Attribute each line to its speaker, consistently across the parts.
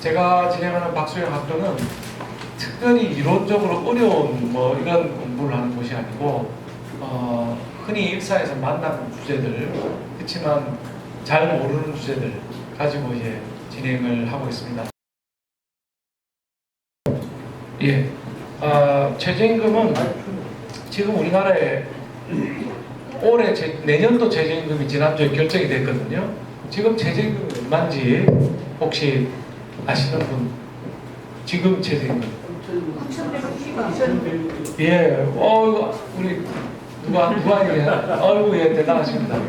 Speaker 1: 제가 진행하는 박수영 학교는 특별히 이론적으로 어려운 이런 공부를 하는 곳이 아니고 흔히 일상에서 만나는 주제들, 그렇지만 잘 모르는 주제들 가지고 이제 진행을 하고 있습니다. 예, 최저임금은 지금 우리나라에 올해 내년도 최저임금이 지난주에 결정이 됐거든요. 지금 최저임금이 얼마인지 혹시 아시는 분? 지금 최저임금? 9,160원. 예, 우리 누가 얘기해? 예, 대단하십니다.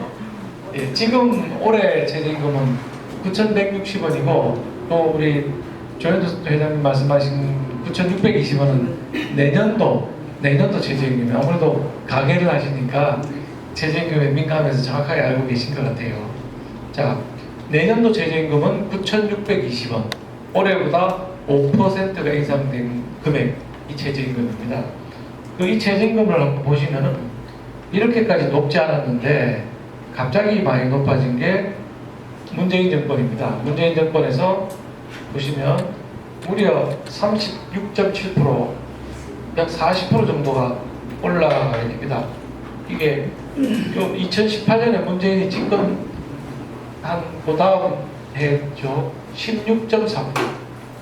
Speaker 1: 예, 지금 올해 최저임금은 9,160원이고 또 우리 조현주 회장님 말씀하신 9,620원은 내년도 최저임금이 아무래도 가계를 하시니까 최저임금에 민감해서 정확하게 알고 계신 것 같아요. 자, 내년도 최저임금은 9,620원. 올해보다 5%가 인상된 금액, 이 최저임금입니다. 이 최저임금을 한번 보시면은 이렇게까지 높지 않았는데 갑자기 많이 높아진 게 문재인 정권입니다. 문재인 정권에서 보시면 무려 36.7%, 약 40% 정도가 올라가게 됩니다. 이게 2018년에 문재인이 집권 그 다음 해죠.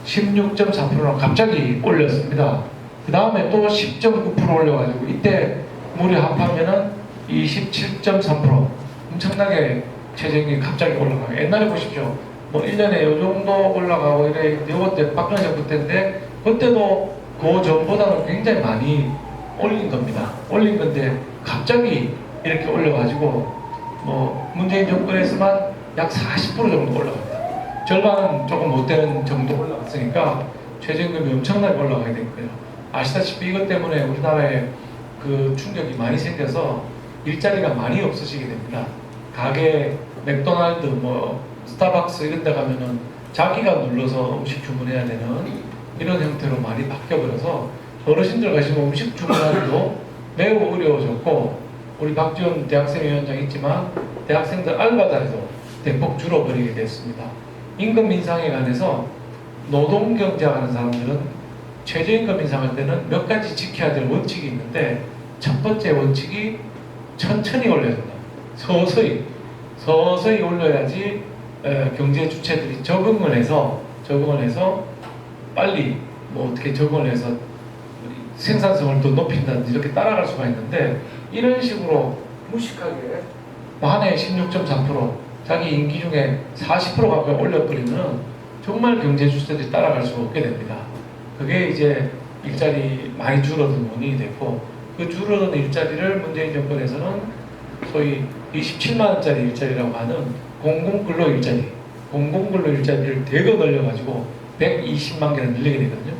Speaker 1: 16.4%로 갑자기 올렸습니다. 그 다음에 또 10.9% 올려가지고 이때 무려 합하면은 27.3% 엄청나게 최저임금이 갑자기 올라가요. 옛날에 보십시오. 1년에 요 정도 올라가고 이래, 요때 박근혜 정부 때인데 그때도 그 전보다는 굉장히 많이 올린 겁니다. 올린 건데 갑자기 이렇게 올려가지고 문재인 정권에서만 약 40% 정도 올라갑니다. 절반은 조금 못 되는 정도 올라갔으니까 최저임금이 엄청나게 올라가게 된 거예요. 아시다시피 이것 때문에 우리나라에 그 충격이 많이 생겨서 일자리가 많이 없어지게 됩니다. 가게, 맥도날드, 스타벅스 이런 데 가면은 자기가 눌러서 음식 주문해야 되는 이런 형태로 많이 바뀌어버려서 어르신들 가시면 음식 주문하기도 매우 어려워졌고, 우리 박지원 대학생위원장 있지만 대학생들 알바 자리도 대폭 줄어버리게 됐습니다. 임금 인상에 관해서 노동경제하는 사람들은 최저임금 인상할 때는 몇 가지 지켜야 될 원칙이 있는데, 첫 번째 원칙이 천천히 올려야 된다. 서서히 올려야지 경제 주체들이 적응을 해서 빨리 어떻게 적응을 해서 생산성을 더 높인다든지 이렇게 따라갈 수가 있는데, 이런 식으로 무식하게 한 해에 16.3%, 자기 임기 중에 40% 가까이 올려버리면 정말 경제 주체들이 따라갈 수가 없게 됩니다. 그게 이제 일자리 많이 줄어든 원인이 됐고, 그 줄어든 일자리를 문재인 정권에서는 소위 27만 원짜리 일자리라고 하는 공공근로 일자리를 대거 늘려가지고 120만 개를 늘리게 되거든요.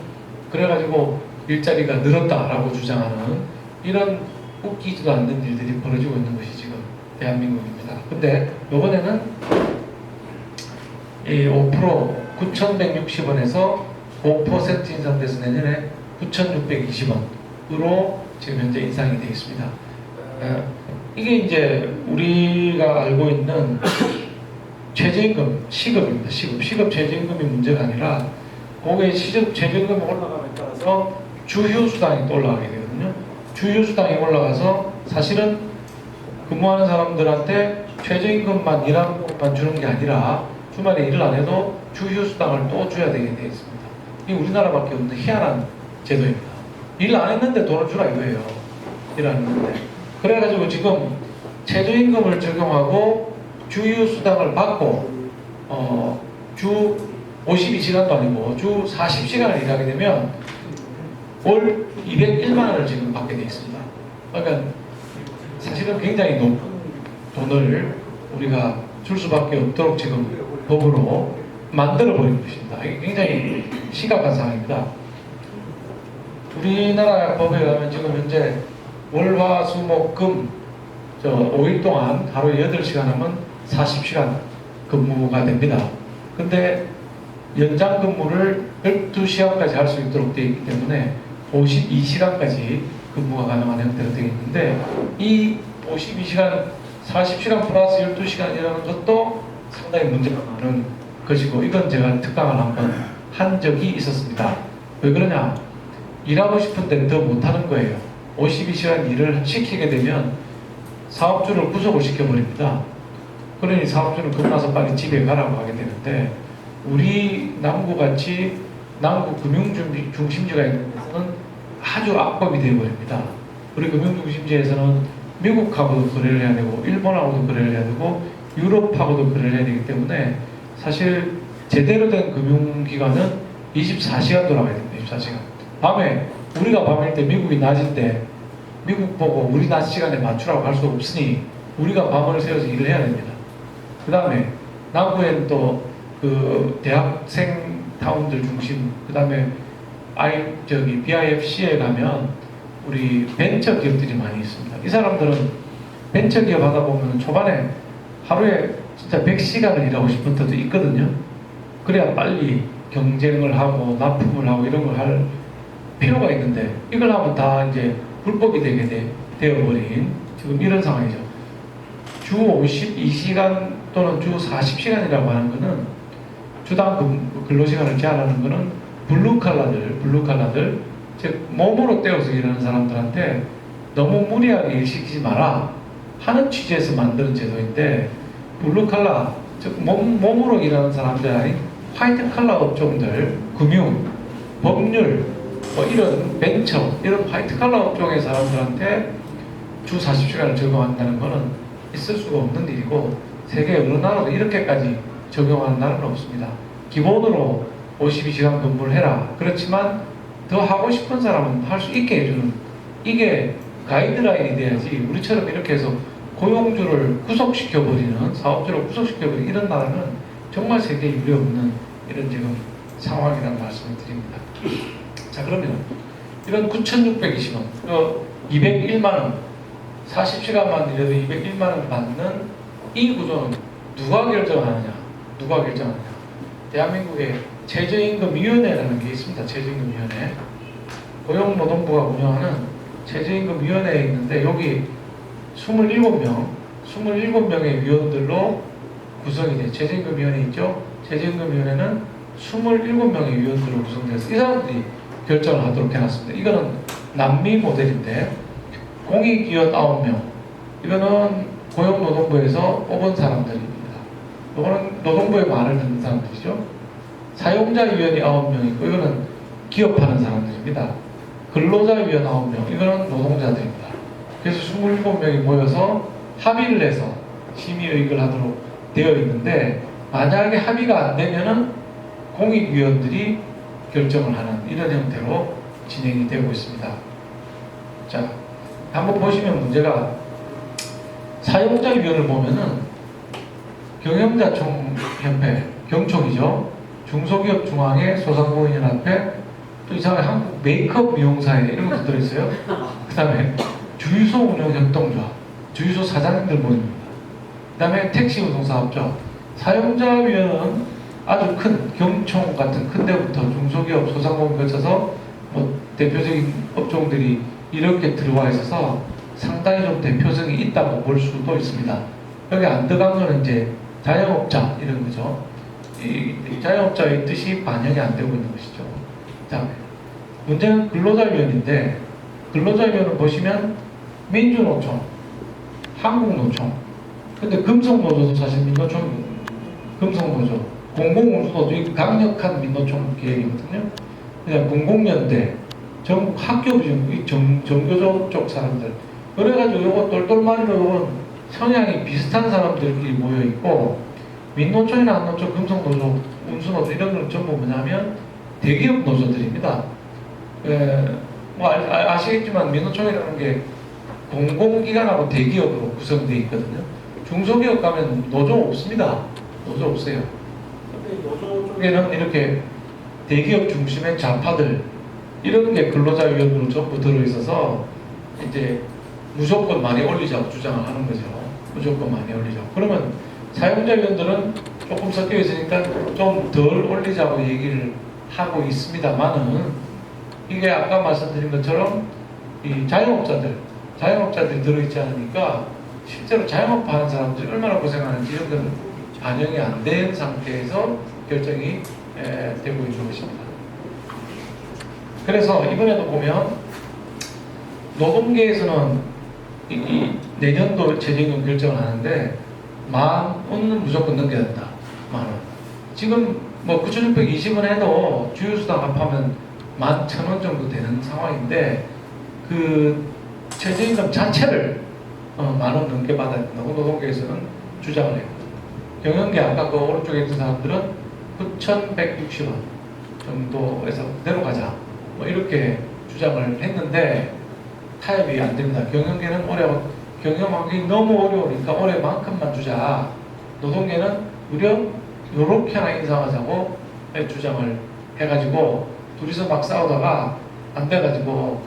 Speaker 1: 그래가지고 일자리가 늘었다라고 주장하는 이런 웃기지도 않는 일들이 벌어지고 있는 것이 지금 대한민국입니다. 근데 이번에는 이 5% 9,160원에서 5% 인상돼서 내년에 9,620원으로 지금 현재 인상이 되어 있습니다. 이게 이제 우리가 알고 있는 최저임금, 시급입니다. 시급 최저임금이 문제가 아니라 그게 시급 최저임금이 올라감에 따라서 주휴수당이 또 올라가게 되거든요. 주휴수당이 올라가서 사실은 근무하는 사람들한테 최저임금만 일하는 것만 주는 게 아니라 주말에 일을 안 해도 주휴수당을 또 줘야 되게 되어 있습니다. 이게 우리나라밖에 없는 희한한 제도입니다. 일 안 했는데 돈을 주라 이거예요. 일 안 했는데. 그래가지고 지금 최저임금을 적용하고 주휴수당을 받고 주 52시간도 아니고 주 40시간을 일하게 되면 월 201만 원을 지금 받게 되어 있습니다. 그러니까 사실은 굉장히 높은 돈을 우리가 줄 수밖에 없도록 지금 법으로 만들어버린 것입니다. 이게 굉장히 심각한 상황입니다. 우리나라 법에 의하면 지금 현재 월, 화, 수, 목, 금 5일 동안 하루 8시간 하면 40시간 근무가 됩니다. 근데 연장 근무를 12시간까지 할 수 있도록 되어 있기 때문에 52시간까지 근무가 가능한 형태로 되어 있는데, 이 52시간, 40시간 플러스 12시간이라는 것도 상당히 문제가 많은 것이고, 이건 제가 특강을 한번 한 적이 있었습니다. 왜 그러냐? 일하고 싶은데 더 못하는 거예요. 52시간 일을 시키게 되면 사업주를 구속을 시켜버립니다. 그러니 사업주는 겁나서 빨리 집에 가라고 하게 되는데, 우리 남구같이 남구 금융중심지가 있는 데서는 아주 악법이 되어버립니다. 우리 금융중심지에서는 미국하고도 거래를 해야 되고 일본하고도 거래를 해야 되고 유럽하고도 거래를 해야 되기 때문에 사실 제대로 된 금융기관은 24시간 돌아가야 됩니다. 24시간. 밤에 우리가 밤일 때 미국이 낮일 때 미국 보고 우리 낮 시간에 맞추라고 할 수 없으니 우리가 밤을 새워서 일을 해야 됩니다. 그 다음에 남구에는 또 그 대학생 타운들 중심, 그 다음에 BIFC에 가면 우리 벤처 기업들이 많이 있습니다. 이 사람들은 벤처 기업 하다 보면 초반에 하루에 진짜 100시간을 일하고 싶은 때도 있거든요. 그래야 빨리 경쟁을 하고 납품을 하고 이런 걸 할 필요가 있는데, 이걸 하면 다 이제 불법이 되어버린 지금 이런 상황이죠. 주 52시간 또는 주 40시간이라고 하는 거는, 주당 근로시간을 제한하는 거는 블루칼라들, 즉 몸으로 떼어서 일하는 사람들한테 너무 무리하게 일시키지 마라 하는 취지에서 만드는 제도인데, 블루칼라, 즉 몸으로 일하는 사람들 아닌 화이트칼라 업종들, 금융, 법률, 뭐 이런 벤처, 이런 화이트칼라 업종의 사람들한테 주 40시간을 적용한다는 것은 있을 수가 없는 일이고, 세계 어느 나라도 이렇게까지 적용하는 나라는 없습니다. 기본으로 52시간 근무를 해라. 그렇지만 더 하고 싶은 사람은 할 수 있게 해주는, 이게 가이드라인이 돼야지, 우리처럼 이렇게 해서 고용주를 구속시켜버리는, 사업주를 구속시켜버리는 이런 나라는 정말 세계에 유례 없는 이런 지금 상황이라는 말씀을 드립니다. 자, 그러면 이런 9,620원, 201만원, 40시간만 일해도 201만원 받는 이 구조는 누가 결정하느냐? 대한민국에 최저임금위원회라는 게 있습니다. 최저임금위원회. 고용노동부가 운영하는 최저임금위원회에 있는데, 여기 27명의 위원들로 구성이 돼요. 최저임금위원회 있죠? 최저임금위원회는 27명의 위원들로 구성돼서 이 사람들이 결정을 하도록 해놨습니다. 이거는 남미 모델인데, 공익위원 9명, 이거는 고용노동부에서 뽑은 사람들입니다. 이거는 노동부의 말을 듣는 사람들이죠. 사용자위원이 9명 있고, 이거는 기업하는 사람들입니다. 근로자위원 9명, 이거는 노동자들입니다. 그래서 27명이 모여서 합의를 해서 심의의결을 하도록 되어 있는데, 만약에 합의가 안 되면은 공익위원들이 결정을 하는 이런 형태로 진행이 되고 있습니다. 자, 한번 보시면 문제가, 사용자위원을 보면은 경영자총협회, 경총이죠. 중소기업 중앙회, 소상공인연합회, 또 이상하게 한국 메이크업 미용사회 이런 것도 들어있어요. 그 다음에 주유소 운영협동조합, 주유소 사장님들 모입니다. 그 다음에 택시 운송사업자, 사용자위원은 아주 큰 경총 같은 큰 데부터 중소기업, 소상공인 거쳐서 뭐 대표적인 업종들이 이렇게 들어와 있어서 상당히 좀 대표성이 있다고 볼 수도 있습니다. 여기 안 들어간 거는 이제 자영업자 이런 거죠. 이 자영업자의 뜻이 반영이 안 되고 있는 것이죠. 자, 문제는 근로자위원인데, 근로자위원을 보시면 민주노총, 한국노총, 근데 금속노조도 사실 민노총, 금속노조, 공공운수노조, 이 강력한 민노총 계획이거든요. 그냥 공공연대, 전국 학교부 정교조 쪽 사람들, 그래가지고 요거 똘똘마리로 요건 성향이 비슷한 사람들끼리 모여있고, 민노총이나 한노총, 금속노조, 운수노조 이런 건 전부 뭐냐면 대기업 노조들입니다. 뭐 아시겠지만 민노총이라는 게 공공기관하고 대기업으로 구성되어 있거든요. 중소기업 가면 노조 없습니다. 노조 없어요. 근데 노조 쪽에는 이렇게 대기업 중심의 좌파들 이런 게 근로자위원으로 전부 들어있어서 이제 무조건 많이 올리자고 주장을 하는 거죠. 무조건 많이 올리자고. 그러면 사용자위원들은 조금 섞여 있으니까 좀 덜 올리자고 얘기를 하고 있습니다만은, 이게 아까 말씀드린 것처럼 이 자영업자들이 들어있지 않으니까 실제로 자영업하는 사람들이 얼마나 고생하는지 이런 건 반영이 안 된 상태에서 결정이 되고 있는 것입니다. 그래서 이번에도 보면 노동계에서는 이 내년도 최저임금 결정을 하는데 10,000원은 무조건 넘겨야 된다. 10,000원. 지금 뭐 9,620원 해도 주휴수당 합하면 11,000원 정도 되는 상황인데 그 최저임금 자체를 10,000원 넘게 받아야 된다고 노동계에서는 주장을 해요. 경영계 아까 그 오른쪽에 있는 사람들은 9,160원 정도에서 그대로 가자 뭐 이렇게 주장을 했는데 타협이 안 됩니다. 경영계는 경영 환경이 너무 어려우니까 올해만큼만 주자. 노동계는 무려 요렇게 하나 인상하자고 주장을 해가지고 둘이서 막 싸우다가 안 돼가지고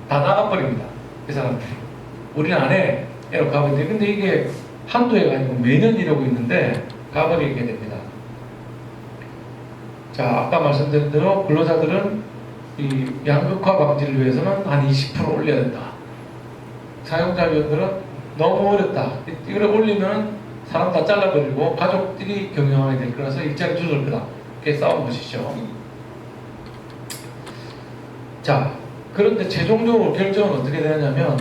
Speaker 1: 다 나가버립니다. 이 사람들이. 우리는 안 해. 이러고 가버리는데 근데 이게 한두 해가 아니고 매년 이러고 있는데 가버리게 됩니다. 자, 아까 말씀드린 대로 근로자들은 이 양극화 방지를 위해서는 한 20% 올려야 된다. 사용자위원들은 너무 어렵다. 이걸 올리면 사람 다 잘라버리고 가족들이 경영하게 될 거라서 일자리 줄을 거다. 이렇게 싸운 것이죠. 자, 그런데 최종적으로 결정은 어떻게 되냐면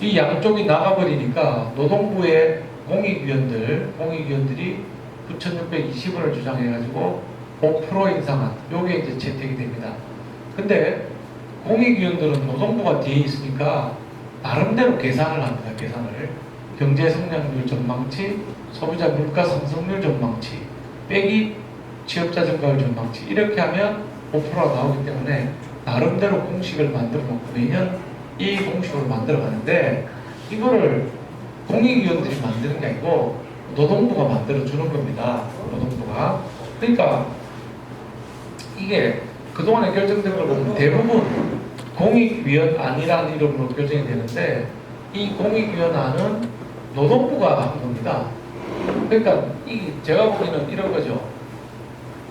Speaker 1: 이 양쪽이 나가버리니까 노동부의 공익위원들이 9,620원을 주장해가지고 5% 인상한 요게 이제 채택이 됩니다. 근데 공익위원들은 노동부가 뒤에 있으니까 나름대로 계산을 합니다. 계산을. 경제 성장률 전망치, 소비자 물가 상승률 전망치, 빼기 취업자 증가율 전망치 이렇게 하면 5%가 나오기 때문에 나름대로 공식을 만들어 놓고 매년 이 공식으로 만들어 가는데 이거를 공익위원들이 만드는 게 아니고 노동부가 만들어 주는 겁니다. 노동부가. 그러니까 이게 그동안에 결정된 걸 보면 대부분 공익위원안이라는 이름으로 결정이 되는데 이 공익위원안은 노동부가 한 겁니다. 그러니까 제가 보기에는 이런 거죠.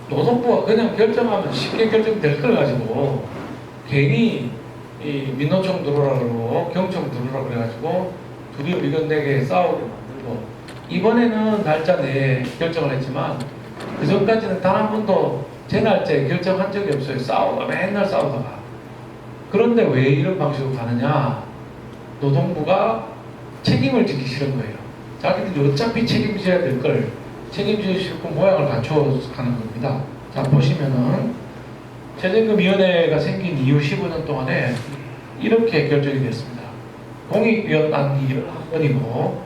Speaker 1: 노동부가 그냥 결정하면 쉽게 결정될 걸 가지고 괜히 이 민노총 들어오라 그러고 경총 들어오라 그래가지고 둘이 의견 내게 싸우게 만들고 이번에는 날짜 내에 결정을 했지만 그 전까지는 단 한 번도 제 날짜에 결정한 적이 없어요. 맨날 싸우다가. 그런데 왜 이런 방식으로 가느냐? 노동부가 책임을 지기 싫은 거예요. 자기들이 어차피 책임져야 될 걸 책임지기 싫고 모양을 갖춰 가는 겁니다. 자, 보시면은 최저임금위원회가 생긴 이후 15년 동안에 이렇게 결정이 됐습니다. 공익위원안이 한 번이고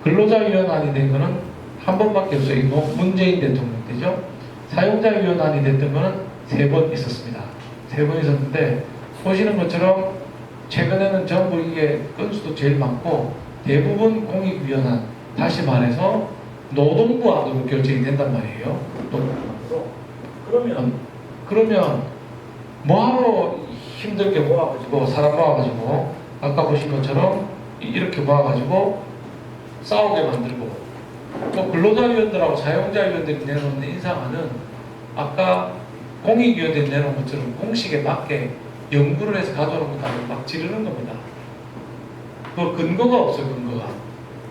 Speaker 1: 근로자위원안이 된 거는 한 번밖에 없어요. 이거 문재인 대통령 때죠. 사용자위원안이 됐던 거는 3번 있었습니다. 3번 있었는데 보시는 것처럼 최근에는 전부 이게 건수도 제일 많고 대부분 공익위원안, 다시 말해서 노동부 안으로 결정이 된단 말이에요. 노동부 안으로. 그러면 뭐하러 힘들게 모아가지고 사람 모아가지고 아까 보신 것처럼 이렇게 모아가지고 싸우게 만들고 또 근로자위원들하고 사용자위원들이 내놓는 인상안은 아까 공익위원들이 내놓은 것처럼 공식에 맞게 연구를 해서 가져오는 것도 막 지르는 겁니다. 그 근거가 없어요. 근거가.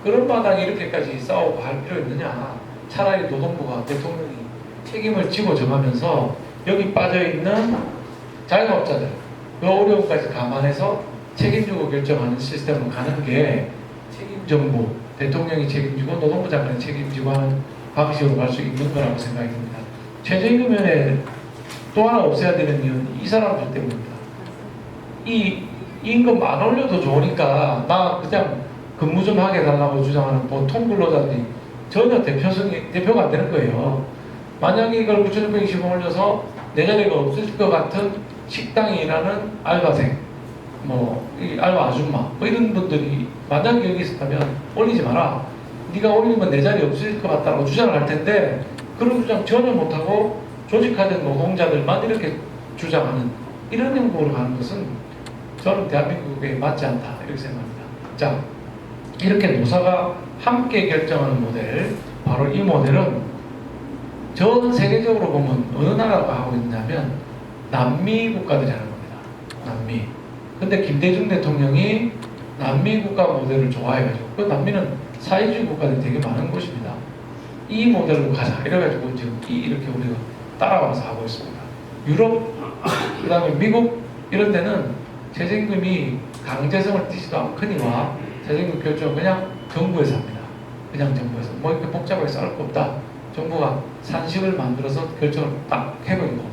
Speaker 1: 그런 마당에 이렇게까지 싸우고 할 필요 있느냐. 차라리 노동부가 대통령이 책임을 지고 정하면서 여기 빠져있는 자영업자들 그 어려움까지 감안해서 책임지고 결정하는 시스템으로 가는 게 책임정부 대통령이 책임지고 노동부 장관이 책임지고 하는 방식으로 갈 수 있는 거라고 생각이 듭니다. 최저임금위원회 또 하나 없애야 되는 이유는 이 사람들 때문입니다. 이 임금 안 올려도 좋으니까 나 그냥 근무 좀 하게 달라고 주장하는 보통 근로자들이 전혀 대표가 안 되는 거예요. 만약에 이걸 9,620원 올려서 내 자리가 없을 것 같은 식당에 일하는 알바생, 이 알바 아줌마, 이런 분들이 만약에 여기 있었다면 올리지 마라. 네가 올리면 내 자리 없을 것 같다고 주장을 할 텐데 그런 주장 전혀 못하고 조직화된 노동자들만 이렇게 주장하는 이런 행보로 가는 것은 저는 대한민국에 맞지 않다 이렇게 생각합니다. 자, 이렇게 노사가 함께 결정하는 모델, 바로 이 모델은 전 세계적으로 보면 어느 나라가 하고 있냐면 남미 국가들이 하는 겁니다. 남미. 근데 김대중 대통령이 남미 국가 모델을 좋아해가지고 그 남미는 사회주의 국가들이 되게 많은 곳입니다. 이 모델로 가자 이래가지고 지금 이렇게 우리가 따라와서 하고 있습니다. 유럽, 그 다음에 미국 이런 데는 최저임금이 강제성을 띠지도 않거니와 최저임금 결정은 그냥 정부에서 합니다. 그냥 정부에서. 뭐 이렇게 복잡하게 싸울 거 없다. 정부가 산식을 만들어서 결정을 딱 해버리고.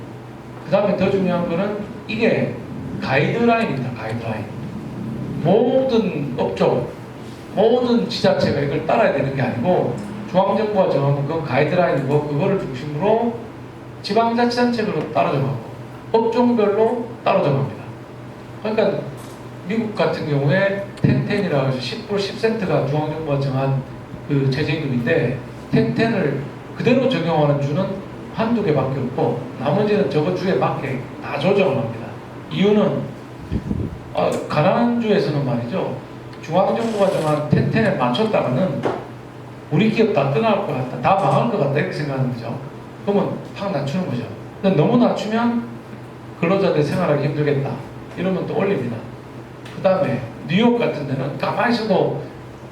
Speaker 1: 그 다음에 더 중요한 거는 이게 가이드라인입니다. 가이드라인. 모든 업종, 모든 지자체가 이걸 따라야 되는 게 아니고 중앙정부가 정하는 그 가이드라인이고 그거를 중심으로 지방자치단체별로 따로 정하고 업종별로 따로 정합니다. 그러니까 미국 같은 경우에 1010이라고 해서 10% 10센트가 중앙정부가 정한 그 최저임금인데 1010을 그대로 적용하는 주는 한두 개밖에 없고 나머지는 저거 주에 맞게 다 조정을 합니다. 이유는 가난한 주에서는 말이죠. 중앙정부가 정한 1010에 맞췄다가는 우리 기업 다 떠날 것 같다. 다 망할 것 같다. 이렇게 생각하는 거죠. 그러면 확 낮추는 거죠. 근데 너무 낮추면 근로자들 생활하기 힘들겠다. 이러면 또 올립니다. 그 다음에 뉴욕 같은 데는 가만히 있어도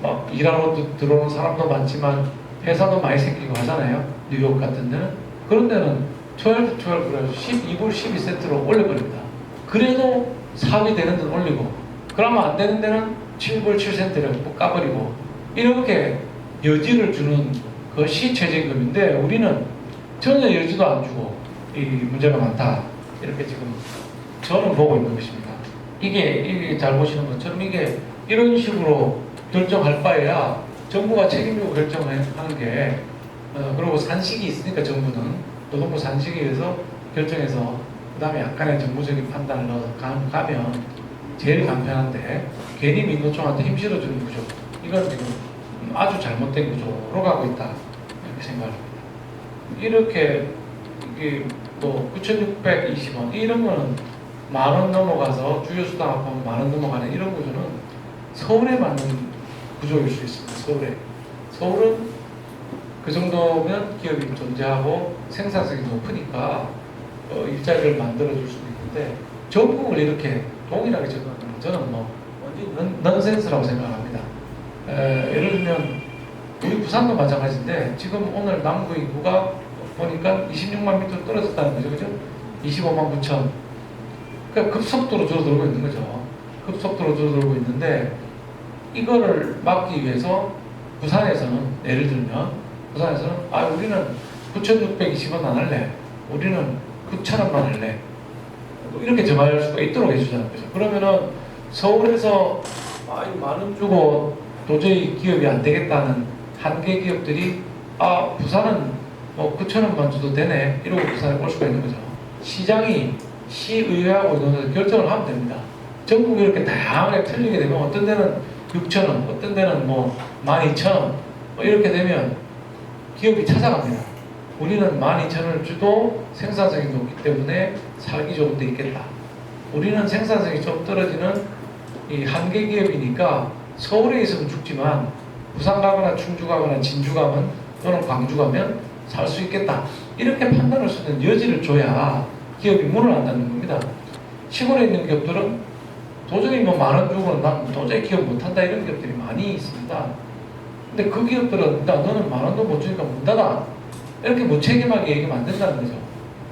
Speaker 1: 막 일하러 들어오는 사람도 많지만 회사도 많이 생기고 하잖아요. 뉴욕 같은 데는. 그런 데는 12 그래서 12불 12센트로 올려버립니다. 그래도 사업이 되는 데는 올리고 그러면 안 되는 데는 7불 7센트를 까버리고 이렇게 여지를 주는 것이 최저임금인데 우리는 전혀 여지도 안 주고 이 문제가 많다. 이렇게 지금 저는 보고 있는 것입니다. 이게 잘 보시는 것처럼 이게 이런 식으로 결정할 바에야 정부가 책임지고 결정하는 게 그리고 산식이 있으니까 정부는 노동부 산식에 의해서 결정해서 그 다음에 약간의 정부적인 판단을 넣어서 가면 제일 간편한데 괜히 민노총한테 힘 실어주는 구조 이건 지금 아주 잘못된 구조로 가고 있다 이렇게 생각합니다. 이렇게 이게 뭐 9,620원 이런 거는 10,000원 넘어가서 주요수당 합하면 10,000원 넘어가는 이런 구조는 서울에 맞는 구조일 수 있습니다. 서울은 그 정도면 기업이 존재하고 생산성이 높으니까 일자리를 만들어줄 수도 있는데 전국을 이렇게 동일하게 적용하는 건 저는 뭐 완전히 넌센스라고 생각합니다. 예를 들면 우리 부산도 마찬가지인데 지금 오늘 남구 인구가 보니까 26만 미터 떨어졌다는 거죠. 그죠? 25만 9천. 그러니까 급속도로 줄어들고 있는 거죠. 급속도로 줄어들고 있는데 이거를 막기 위해서 부산에서는 예를 들면 부산에서는 우리는 9,620원 안 할래. 우리는 9,000원만 할래. 이렇게 정할 수가 있도록 해주자는 거죠. 그러면은 서울에서 10,000원 주고 도저히 기업이 안 되겠다는 한계 기업들이 부산은 뭐 9,000원만 줘도 되네 이러고 부산에 올 수가 있는 거죠. 시장이 시의회하고 이런 결정을 하면 됩니다. 전국이 이렇게 다양하게 틀리게 되면 어떤 데는 6,000원, 어떤 데는 뭐 12,000원 이렇게 되면 기업이 찾아갑니다. 우리는 12,000원을 주도 생산성이 높기 때문에 살기 좋은 데 있겠다. 우리는 생산성이 좀 떨어지는 이 한계 기업이니까 서울에 있으면 죽지만 부산 가거나 충주 가거나 진주 가면 또는 광주 가면 살 수 있겠다. 이렇게 판단할 수 있는 여지를 줘야 기업이 문을 안 닫는 겁니다. 시골에 있는 기업들은 도저히 뭐 10,000원 주고는 난 도저히 기업 못한다 이런 기업들이 많이 있습니다. 근데 그 기업들은 너는 10,000원도 못 주니까 문 닫아. 이렇게 무책임하게 얘기하면 안 된다는 거죠.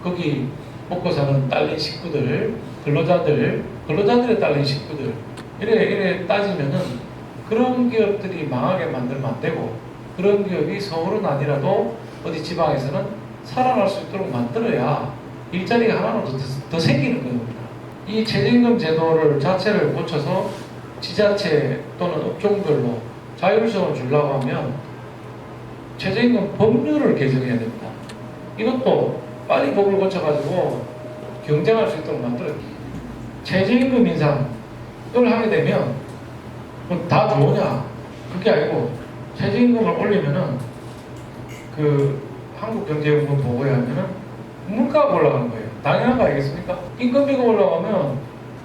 Speaker 1: 거기 먹고 사는 딸린 식구들, 근로자들의 딸린 식구들 이래 따지면은 그런 기업들이 망하게 만들면 안 되고 그런 기업이 서울은 아니라도 어디 지방에서는 살아날 수 있도록 만들어야 일자리가 하나로 더 생기는 겁니다. 이 최저임금 제도를 자체를 고쳐서 지자체 또는 업종별로 자율성을 주려고 하면 최저임금 법률을 개정해야 됩니다. 이것도 빨리 법을 고쳐가지고 경쟁할 수 있도록 만들어야 됩니다. 최저임금 인상을 하게 되면 다 좋으냐? 그게 아니고 최저임금을 올리면은 그 한국경제연구원 보고에 하면은 물가가 올라가는 거예요. 당연한 거 아니겠습니까? 인건비가 올라가면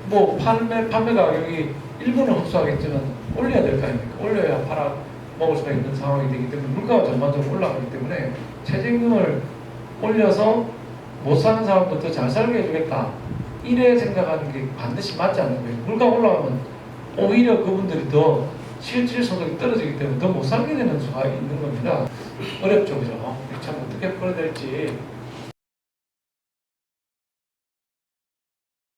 Speaker 1: 뭐 판매 가격이 일부는 흡수하겠지만 올려야 될 거 아닙니까? 올려야 팔아 먹을 수가 있는 상황이 되기 때문에 물가가 전반적으로 올라가기 때문에 최저임금을 올려서 못 사는 사람도 더 잘 살게 해주겠다. 이래 생각하는 게 반드시 맞지 않는 거예요. 물가가 올라가면 오히려 그분들이 더 실질 소득이 떨어지기 때문에 더 못 살게 되는 수가 있는 겁니다. 어렵죠, 그죠? 참 어떻게 풀어야 될지